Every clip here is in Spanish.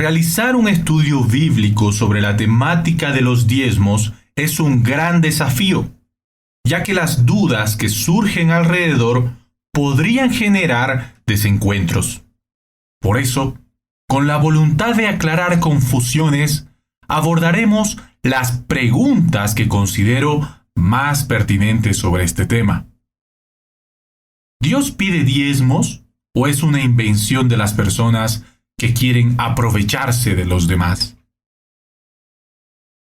Realizar un estudio bíblico sobre la temática de los diezmos es un gran desafío, ya que las dudas que surgen alrededor podrían generar desencuentros. Por eso, con la voluntad de aclarar confusiones, abordaremos las preguntas que considero más pertinentes sobre este tema. ¿Dios pide diezmos o es una invención de las personas que quieren aprovecharse de los demás?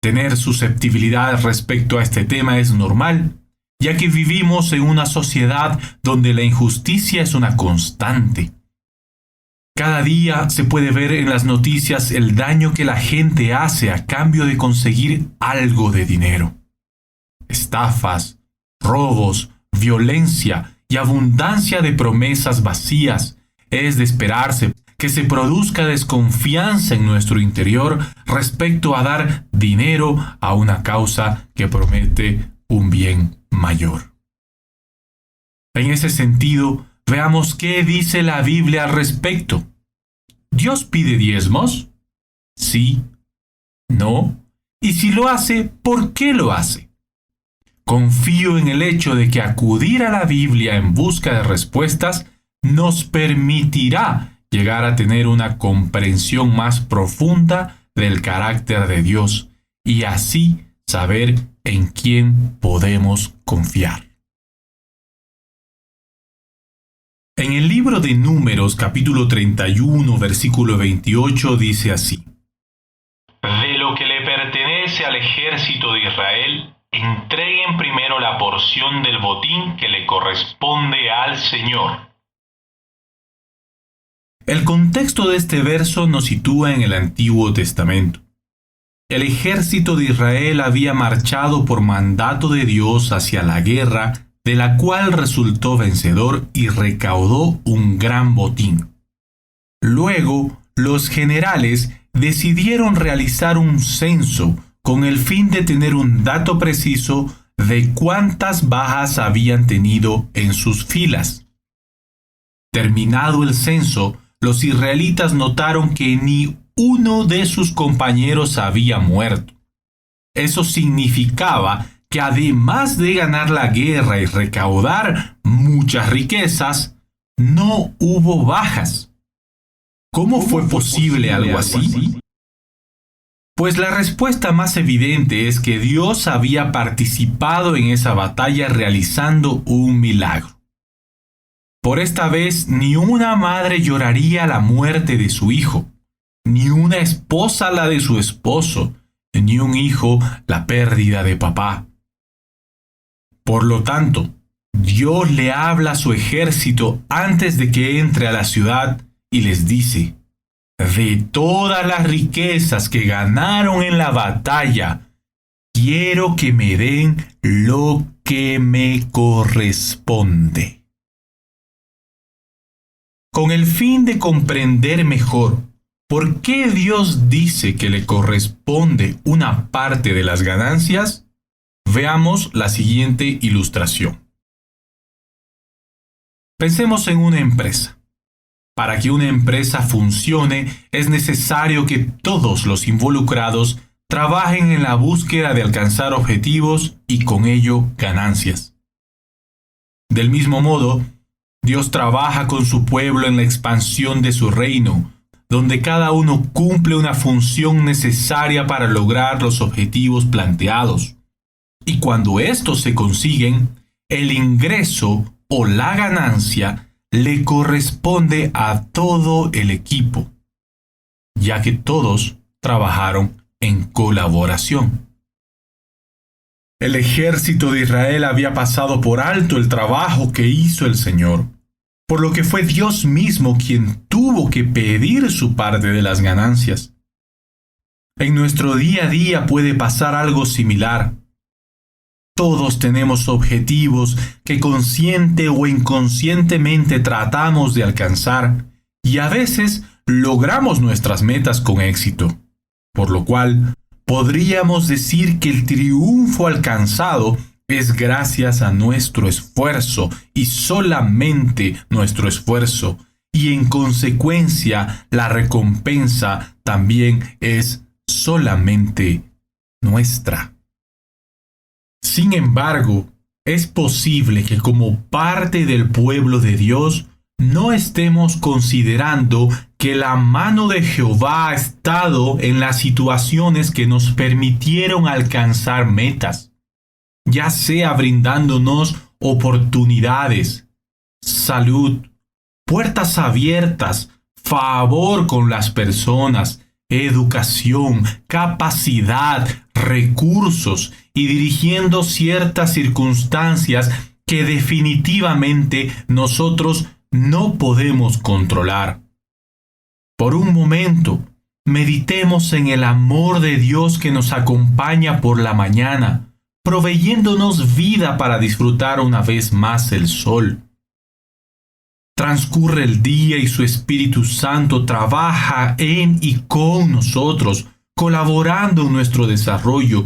Tener susceptibilidad respecto a este tema es normal, ya que vivimos en una sociedad donde la injusticia es una constante. Cada día se puede ver en las noticias el daño que la gente hace a cambio de conseguir algo de dinero. Estafas, robos, violencia y abundancia de promesas vacías. Es de esperarse que se produzca desconfianza en nuestro interior respecto a dar dinero a una causa que promete un bien mayor. En ese sentido, veamos qué dice la Biblia al respecto. ¿Dios pide diezmos? Sí, no. Y si lo hace, ¿por qué lo hace? Confío en el hecho de que acudir a la Biblia en busca de respuestas nos permitirá llegar a tener una comprensión más profunda del carácter de Dios y así saber en quién podemos confiar. En el libro de Números, capítulo 31, versículo 28, dice así: De lo que le pertenece al ejército de Israel, entreguen primero la porción del botín que le corresponde al Señor. El contexto de este verso nos sitúa en el Antiguo Testamento. El ejército de Israel había marchado por mandato de Dios hacia la guerra, de la cual resultó vencedor y recaudó un gran botín. Luego, los generales decidieron realizar un censo con el fin de tener un dato preciso de cuántas bajas habían tenido en sus filas. Terminado el censo, los israelitas notaron que ni uno de sus compañeros había muerto. Eso significaba que además de ganar la guerra y recaudar muchas riquezas, no hubo bajas. ¿Cómo fue posible algo así? Pues la respuesta más evidente es que Dios había participado en esa batalla realizando un milagro. Por esta vez, ni una madre lloraría la muerte de su hijo, ni una esposa la de su esposo, ni un hijo la pérdida de papá. Por lo tanto, Dios le habla a su ejército antes de que entre a la ciudad y les dice: de todas las riquezas que ganaron en la batalla, quiero que me den lo que me corresponde. Con el fin de comprender mejor por qué Dios dice que le corresponde una parte de las ganancias, veamos la siguiente ilustración. Pensemos en una empresa. Para que una empresa funcione, es necesario que todos los involucrados trabajen en la búsqueda de alcanzar objetivos y con ello ganancias. Del mismo modo, Dios trabaja con su pueblo en la expansión de su reino, donde cada uno cumple una función necesaria para lograr los objetivos planteados. Y cuando estos se consiguen, el ingreso o la ganancia le corresponde a todo el equipo, ya que todos trabajaron en colaboración. El ejército de Israel había pasado por alto el trabajo que hizo el Señor, por lo que fue Dios mismo quien tuvo que pedir su parte de las ganancias. En nuestro día a día puede pasar algo similar. Todos tenemos objetivos que consciente o inconscientemente tratamos de alcanzar y a veces logramos nuestras metas con éxito, por lo cual podríamos decir que el triunfo alcanzado es gracias a nuestro esfuerzo y solamente nuestro esfuerzo y en consecuencia la recompensa también es solamente nuestra. Sin embargo, es posible que como parte del pueblo de Dios no estemos considerando que la mano de Jehová ha estado en las situaciones que nos permitieron alcanzar metas, ya sea brindándonos oportunidades, salud, puertas abiertas, favor con las personas, educación, capacidad, recursos y dirigiendo ciertas circunstancias que definitivamente nosotros no podemos controlar. Por un momento, meditemos en el amor de Dios que nos acompaña por la mañana, proveyéndonos vida para disfrutar una vez más el sol. Transcurre el día y su Espíritu Santo trabaja en y con nosotros, colaborando en nuestro desarrollo.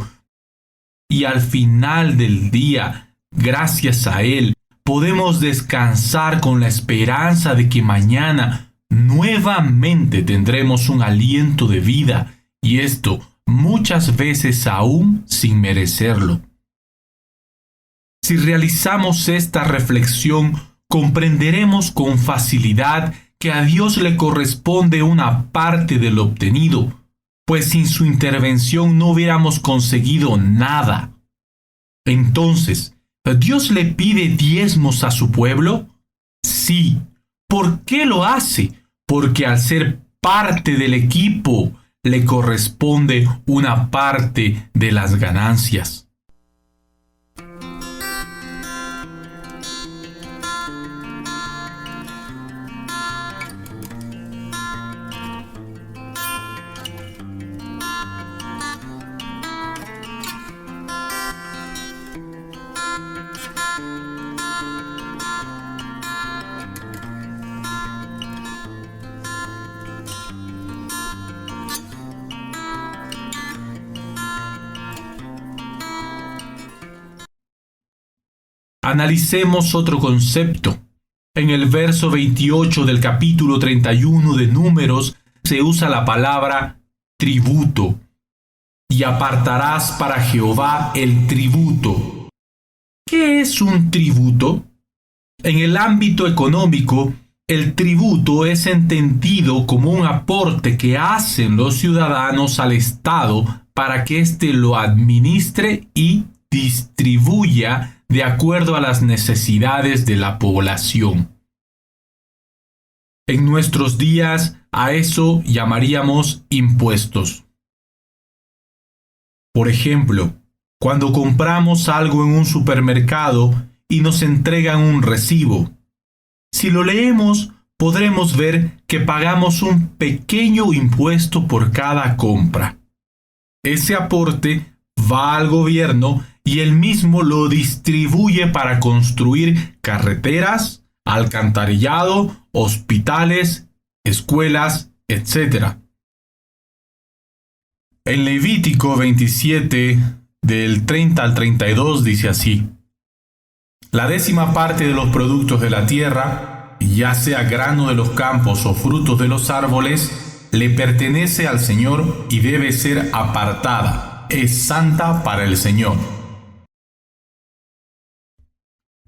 Y al final del día, gracias a Él, podemos descansar con la esperanza de que mañana nuevamente tendremos un aliento de vida, y esto muchas veces aún sin merecerlo. Si realizamos esta reflexión, comprenderemos con facilidad que a Dios le corresponde una parte de lo obtenido, pues sin su intervención no hubiéramos conseguido nada. Entonces, ¿Dios le pide diezmos a su pueblo? Sí. ¿Por qué lo hace? Porque al ser parte del equipo, le corresponde una parte de las ganancias. Analicemos otro concepto. En el verso 28 del capítulo 31 de Números se usa la palabra tributo. Y apartarás para Jehová el tributo. ¿Qué es un tributo? En el ámbito económico, el tributo es entendido como un aporte que hacen los ciudadanos al Estado para que éste lo administre y distribuya de acuerdo a las necesidades de la población. En nuestros días a eso llamaríamos impuestos. Por ejemplo, cuando compramos algo en un supermercado y nos entregan un recibo, si lo leemos podremos ver que pagamos un pequeño impuesto por cada compra. Ese aporte va al gobierno y él mismo lo distribuye para construir carreteras, alcantarillado, hospitales, escuelas, etc. En Levítico 27, del 30 al 32, dice así: La 10ª parte de los productos de la tierra, ya sea grano de los campos o frutos de los árboles, le pertenece al Señor y debe ser apartada. Es santa para el Señor.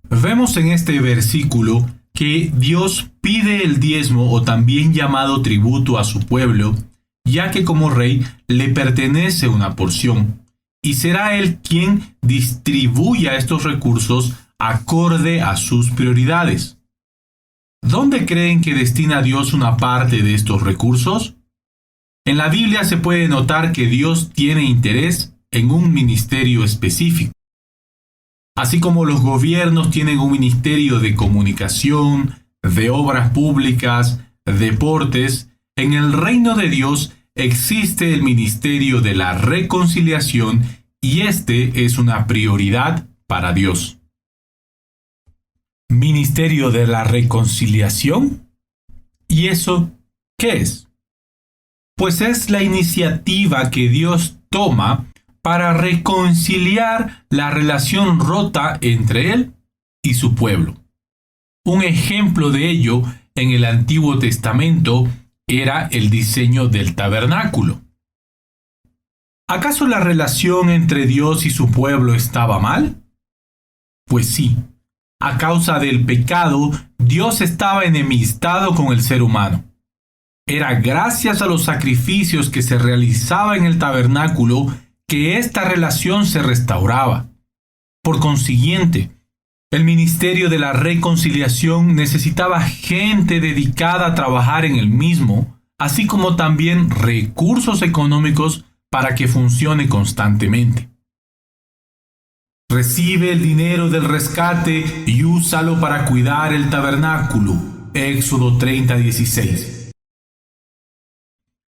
Vemos en este versículo que Dios pide el diezmo o también llamado tributo a su pueblo, ya que como rey le pertenece una porción, y será él quien distribuya estos recursos acorde a sus prioridades. ¿Dónde creen que destina Dios una parte de estos recursos? En la Biblia se puede notar que Dios tiene interés en un ministerio específico. Así como los gobiernos tienen un ministerio de comunicación, de obras públicas, deportes, en el reino de Dios existe el ministerio de la reconciliación y este es una prioridad para Dios. ¿Ministerio de la reconciliación? ¿Y eso qué es? Pues es la iniciativa que Dios toma para reconciliar la relación rota entre Él y su pueblo. Un ejemplo de ello en el Antiguo Testamento era el diseño del tabernáculo. ¿Acaso la relación entre Dios y su pueblo estaba mal? Pues sí, a causa del pecado, Dios estaba enemistado con el ser humano. Era gracias a los sacrificios que se realizaban en el tabernáculo que esta relación se restauraba. Por consiguiente, el ministerio de la reconciliación necesitaba gente dedicada a trabajar en el mismo, así como también recursos económicos para que funcione constantemente. Recibe el dinero del rescate y úsalo para cuidar el tabernáculo. Éxodo 30:16.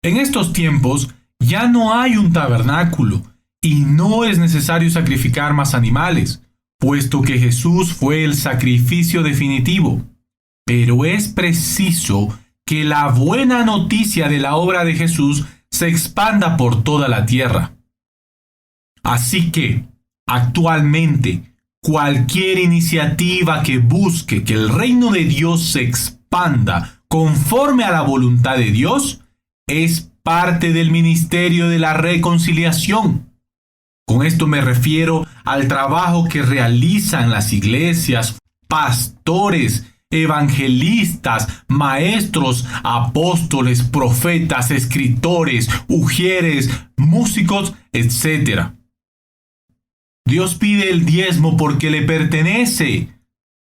En estos tiempos ya no hay un tabernáculo y no es necesario sacrificar más animales, puesto que Jesús fue el sacrificio definitivo. Pero es preciso que la buena noticia de la obra de Jesús se expanda por toda la tierra. Así que, actualmente, cualquier iniciativa que busque que el reino de Dios se expanda conforme a la voluntad de Dios es parte del ministerio de la reconciliación. Con esto me refiero al trabajo que realizan las iglesias, pastores, evangelistas, maestros, apóstoles, profetas, escritores, ujieres, músicos, etc. Dios pide el diezmo porque le pertenece,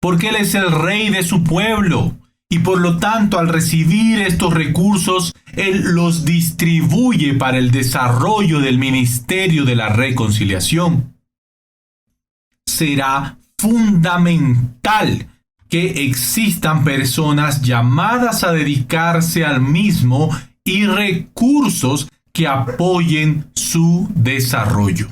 porque Él es el rey de su pueblo, y por lo tanto al recibir estos recursos, Él los distribuye para el desarrollo del ministerio de la reconciliación. Será fundamental que existan personas llamadas a dedicarse al mismo y recursos que apoyen su desarrollo.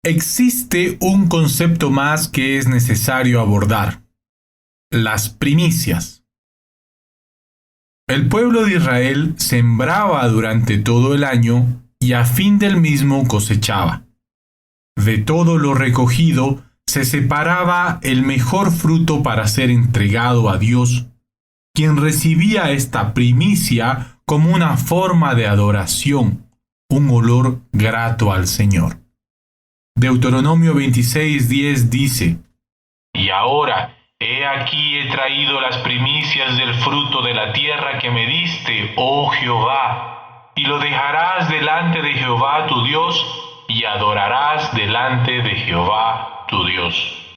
Existe un concepto más que es necesario abordar: las primicias. El pueblo de Israel sembraba durante todo el año y a fin del mismo cosechaba. De todo lo recogido se separaba el mejor fruto para ser entregado a Dios, quien recibía esta primicia como una forma de adoración, un olor grato al Señor. Deuteronomio 26:10 dice: Y ahora, he aquí he traído las primicias del fruto de la tierra que me diste, oh Jehová, y lo dejarás delante de Jehová tu Dios, y adorarás delante de Jehová tu Dios.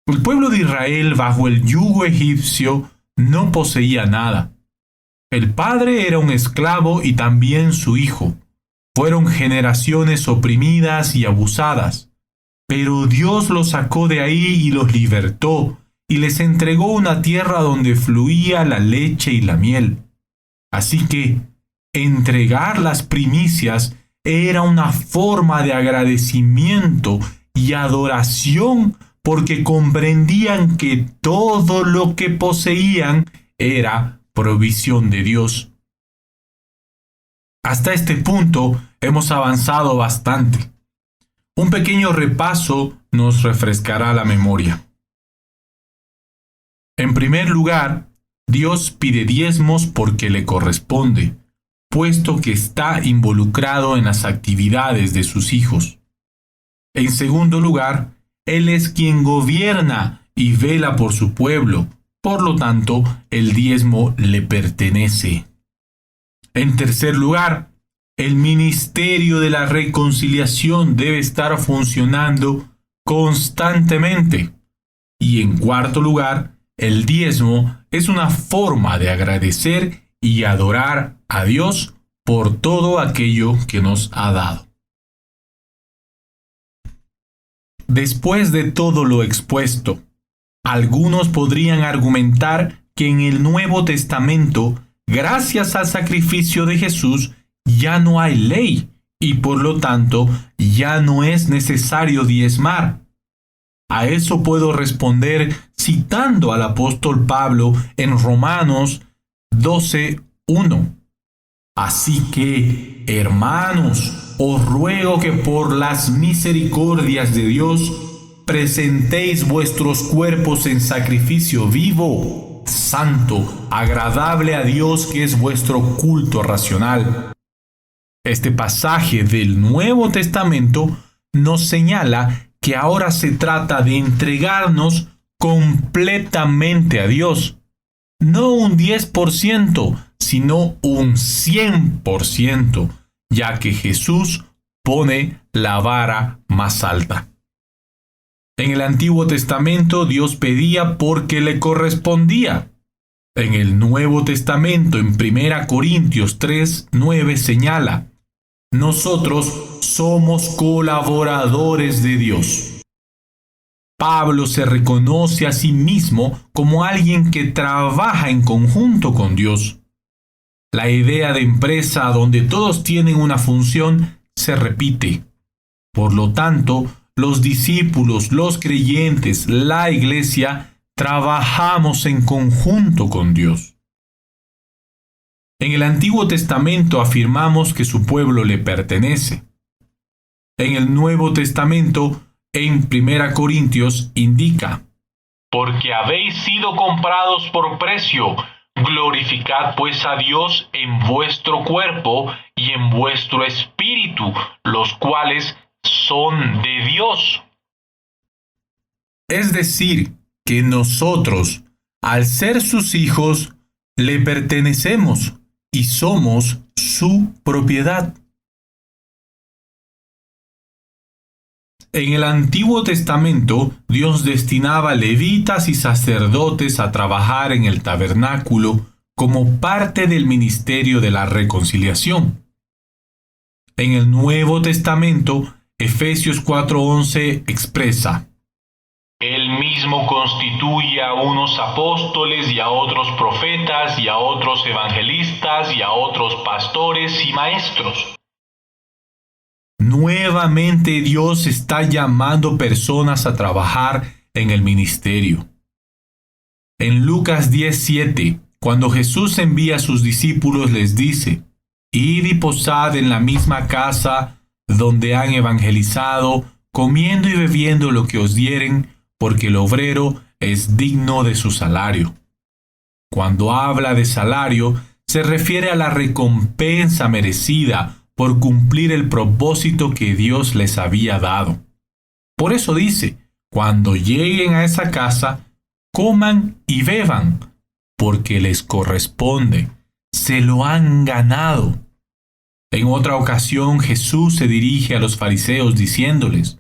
El pueblo de Israel bajo el yugo egipcio no poseía nada. El padre era un esclavo y también su hijo. Fueron generaciones oprimidas y abusadas, pero Dios los sacó de ahí y los libertó, y les entregó una tierra donde fluía la leche y la miel. Así que, entregar las primicias era una forma de agradecimiento y adoración, porque comprendían que todo lo que poseían era provisión de Dios. Hasta este punto hemos avanzado bastante. Un pequeño repaso nos refrescará la memoria. En primer lugar, Dios pide diezmos porque le corresponde, puesto que está involucrado en las actividades de sus hijos. En segundo lugar, Él es quien gobierna y vela por su pueblo, por lo tanto, el diezmo le pertenece. En tercer lugar, el ministerio de la reconciliación debe estar funcionando constantemente. Y en cuarto lugar, el diezmo es una forma de agradecer y adorar a Dios por todo aquello que nos ha dado. Después de todo lo expuesto, Algunos podrían argumentar que en el Nuevo Testamento, gracias al sacrificio de Jesús, ya no hay ley y por lo tanto ya no es necesario diezmar. A eso puedo responder citando al apóstol Pablo en Romanos 12:1. Así que, hermanos, os ruego que por las misericordias de Dios presentéis vuestros cuerpos en sacrificio vivo, santo, agradable a Dios, que es vuestro culto racional. Este pasaje del Nuevo Testamento nos señala que ahora se trata de entregarnos completamente a Dios. No un 10%, sino un 100%, ya que Jesús pone la vara más alta. En el Antiguo Testamento Dios pedía porque le correspondía. En el Nuevo Testamento, en 1 Corintios 3:9 señala: nosotros somos colaboradores de Dios. Pablo se reconoce a sí mismo como alguien que trabaja en conjunto con Dios. La idea de empresa donde todos tienen una función se repite. Por lo tanto, los discípulos, los creyentes, la iglesia, trabajamos en conjunto con Dios. En el Antiguo Testamento afirmamos que su pueblo le pertenece. En el Nuevo Testamento, en 1 Corintios, indica: porque habéis sido comprados por precio, glorificad pues a Dios en vuestro cuerpo y en vuestro espíritu, los cuales son de Dios. Es decir, que nosotros, al ser sus hijos, le pertenecemos y somos su propiedad. En el Antiguo Testamento, Dios destinaba levitas y sacerdotes a trabajar en el tabernáculo como parte del ministerio de la reconciliación. En el Nuevo Testamento, Efesios 4:11 expresa: Él mismo constituye a unos apóstoles y a otros profetas y a otros evangelistas y a otros pastores y maestros. Nuevamente Dios está llamando personas a trabajar en el ministerio. En Lucas 10:7, cuando Jesús envía a sus discípulos, les dice: id y posad en la misma casa donde han evangelizado, comiendo y bebiendo lo que os dieren, porque el obrero es digno de su salario. Cuando habla de salario, se refiere a la recompensa merecida por cumplir el propósito que Dios les había dado. Por eso dice: cuando lleguen a esa casa, coman y beban, porque les corresponde, se lo han ganado. En otra ocasión, Jesús se dirige a los fariseos diciéndoles: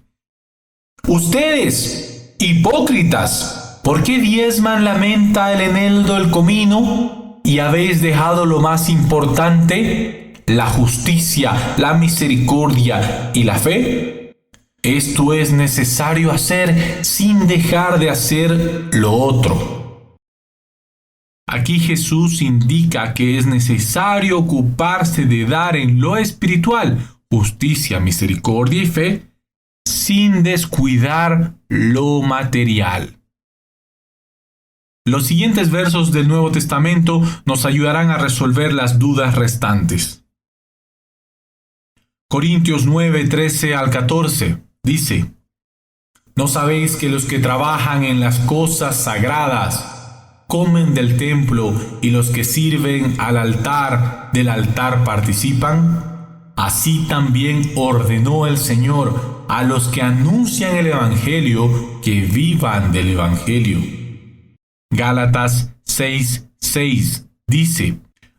ustedes, hipócritas, ¿por qué diezman la menta, el eneldo, el comino, y habéis dejado lo más importante, la justicia, la misericordia y la fe? Esto es necesario hacer sin dejar de hacer lo otro. Aquí Jesús indica que es necesario ocuparse de dar en lo espiritual justicia, misericordia y fe, sin descuidar lo material. Los siguientes versos del Nuevo Testamento nos ayudarán a resolver las dudas restantes. Corintios 9:13 al 14 dice: ¿no sabéis que los que trabajan en las cosas sagradas comen del templo y los que sirven al altar del altar participan? Así también ordenó el Señor a los que anuncian el Evangelio que vivan del Evangelio. Gálatas 6:6 dice: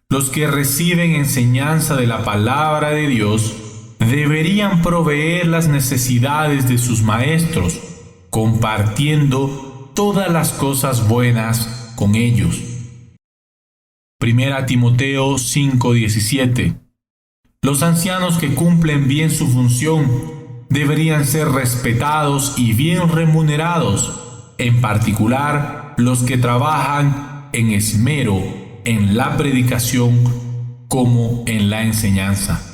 los que reciben enseñanza de la palabra de Dios deberían proveer las necesidades de sus maestros, compartiendo todas las cosas buenas con ellos. 1 Timoteo 5:17. Los ancianos que cumplen bien su función deberían ser respetados y bien remunerados, en particular los que trabajan en esmero en la predicación como en la enseñanza.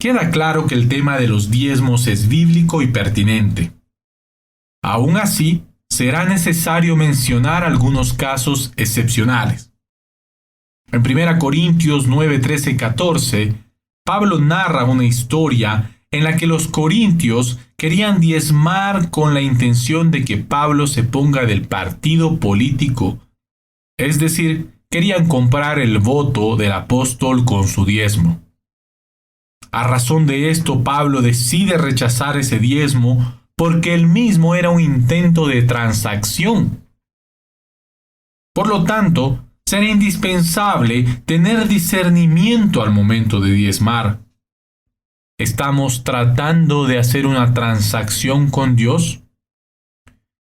Queda claro que el tema de los diezmos es bíblico y pertinente. Aún así, será necesario mencionar algunos casos excepcionales. En 1 Corintios 9, 13 y 14, Pablo narra una historia en la que los corintios querían diezmar con la intención de que Pablo se ponga del partido político, es decir, querían comprar el voto del apóstol con su diezmo. A razón de esto, Pablo decide rechazar ese diezmo porque el mismo era un intento de transacción. Por lo tanto, será indispensable tener discernimiento al momento de diezmar. ¿Estamos tratando de hacer una transacción con Dios?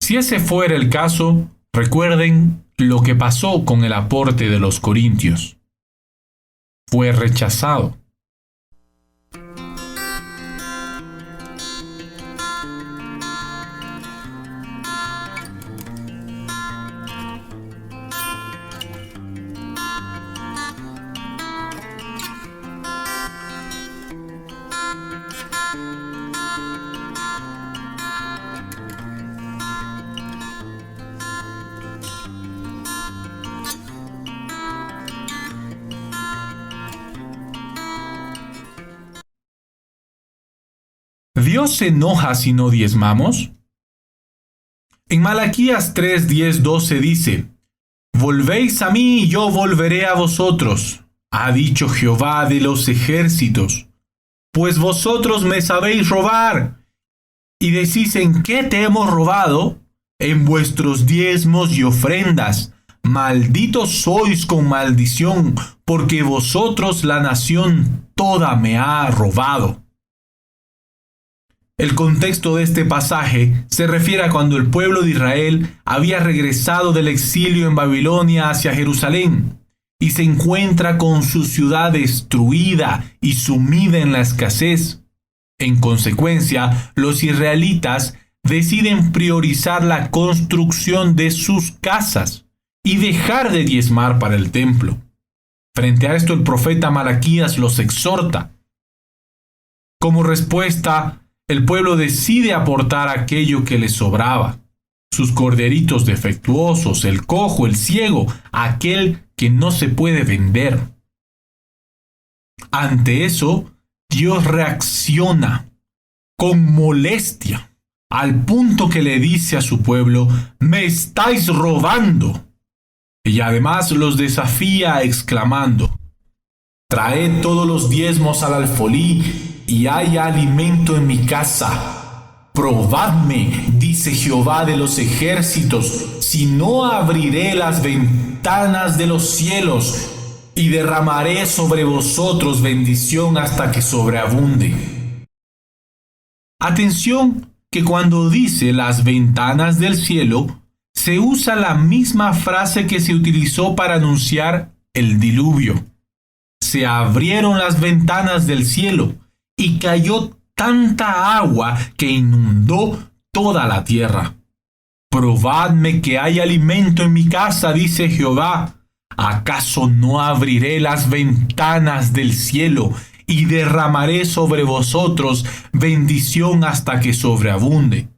Si ese fuera el caso, recuerden lo que pasó con el aporte de los corintios. Fue rechazado. ¿Dios se enoja si no diezmamos? En Malaquías 3, 10, 12 dice: Volvéis a mí y yo volveré a vosotros, ha dicho Jehová de los ejércitos. Pues vosotros me sabéis robar, y decís: ¿en qué te hemos robado? En vuestros diezmos y ofrendas. Malditos sois con maldición, porque vosotros la nación toda me ha robado. El contexto de este pasaje se refiere a cuando el pueblo de Israel había regresado del exilio en Babilonia hacia Jerusalén y se encuentra con su ciudad destruida y sumida en la escasez. En consecuencia, los israelitas deciden priorizar la construcción de sus casas y dejar de diezmar para el templo. Frente a esto, el profeta Malaquías los exhorta. Como respuesta, el pueblo decide aportar aquello que les sobraba: sus corderitos defectuosos, el cojo, el ciego, aquel que no se puede vender. Ante eso, Dios reacciona con molestia, al punto que le dice a su pueblo: «Me estáis robando». Y además los desafía exclamando: «Traed todos los diezmos al alfolí, y haya alimento en mi casa. Probadme, dice Jehová de los ejércitos, si no abriré las ventanas de los cielos y derramaré sobre vosotros bendición hasta que sobreabunde». Atención que cuando dice las ventanas del cielo, se usa la misma frase que se utilizó para anunciar el diluvio. Se abrieron las ventanas del cielo y cayó tanta agua que inundó toda la tierra. Probadme que hay alimento en mi casa, dice Jehová. ¿Acaso no abriré las ventanas del cielo y derramaré sobre vosotros bendición hasta que sobreabunde?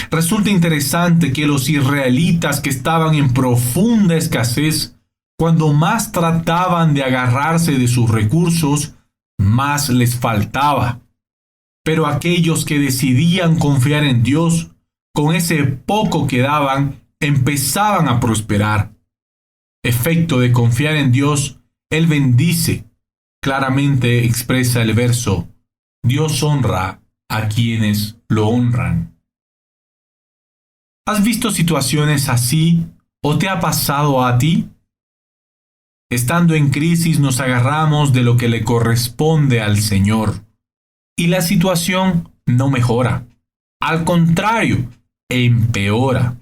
Resulta interesante que los israelitas que estaban en profunda escasez, cuando más trataban de agarrarse de sus recursos, más les faltaba. Pero aquellos que decidían confiar en Dios, con ese poco que daban, empezaban a prosperar. Efecto de confiar en Dios, Él bendice. Claramente expresa el verso: Dios honra a quienes lo honran. ¿Has visto situaciones así o te ha pasado a ti? Estando en crisis nos agarramos de lo que le corresponde al Señor y la situación no mejora. Al contrario, empeora.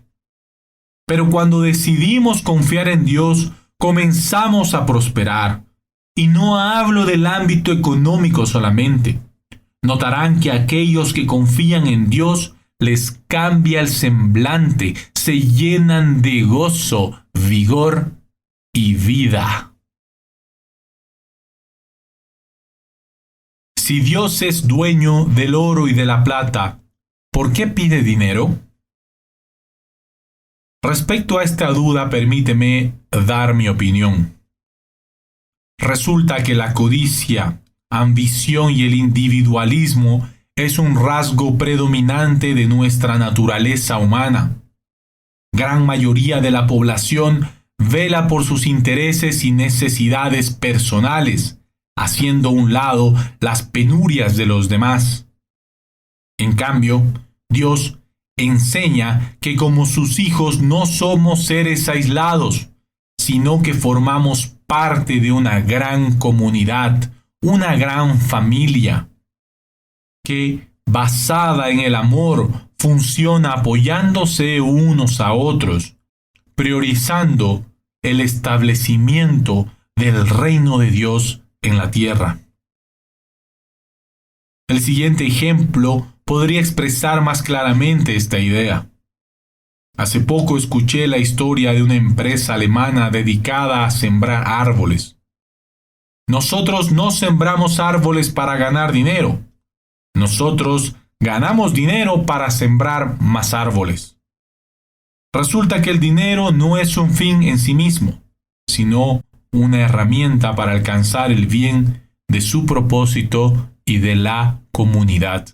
Pero cuando decidimos confiar en Dios, comenzamos a prosperar. Y no hablo del ámbito económico solamente. Notarán que aquellos que confían en Dios les cambia el semblante, se llenan de gozo, vigor y vida. Si Dios es dueño del oro y de la plata, ¿por qué pide dinero? Respecto a esta duda, permíteme dar mi opinión. Resulta que la codicia, ambición y el individualismo es un rasgo predominante de nuestra naturaleza humana. Gran mayoría de la población vela por sus intereses y necesidades personales, haciendo a un lado las penurias de los demás. En cambio, Dios enseña que como sus hijos no somos seres aislados, sino que formamos parte de una gran comunidad, una gran familia, que, basada en el amor, funciona apoyándose unos a otros, priorizando el establecimiento del reino de Dios en la tierra. El siguiente ejemplo podría expresar más claramente esta idea. Hace poco escuché la historia de una empresa alemana dedicada a sembrar árboles. Nosotros no sembramos árboles para ganar dinero. Nosotros ganamos dinero para sembrar más árboles. Resulta que el dinero no es un fin en sí mismo, sino una herramienta para alcanzar el bien de su propósito y de la comunidad.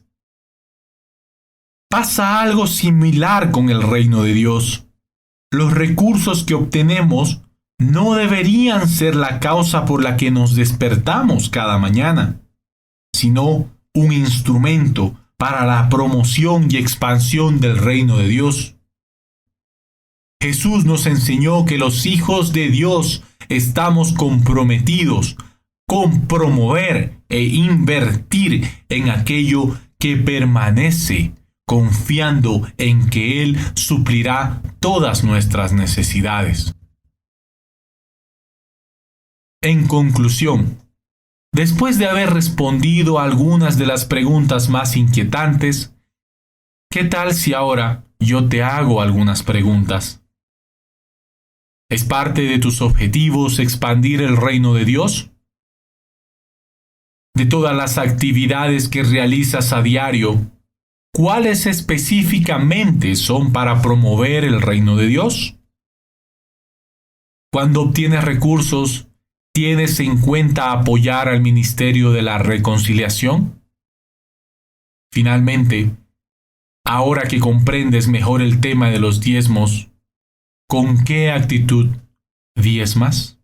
Pasa algo similar con el reino de Dios. Los recursos que obtenemos no deberían ser la causa por la que nos despertamos cada mañana, sino un instrumento para la promoción y expansión del reino de Dios. Jesús nos enseñó que los hijos de Dios estamos comprometidos con promover e invertir en aquello que permanece, confiando en que Él suplirá todas nuestras necesidades. En conclusión, después de haber respondido a algunas de las preguntas más inquietantes, ¿qué tal si ahora yo te hago algunas preguntas? ¿Es parte de tus objetivos expandir el reino de Dios? De todas las actividades que realizas a diario, ¿cuáles específicamente son para promover el reino de Dios? Cuando obtienes recursos, ¿tienes en cuenta apoyar al ministerio de la reconciliación? Finalmente, ahora que comprendes mejor el tema de los diezmos, ¿con qué actitud diezmas?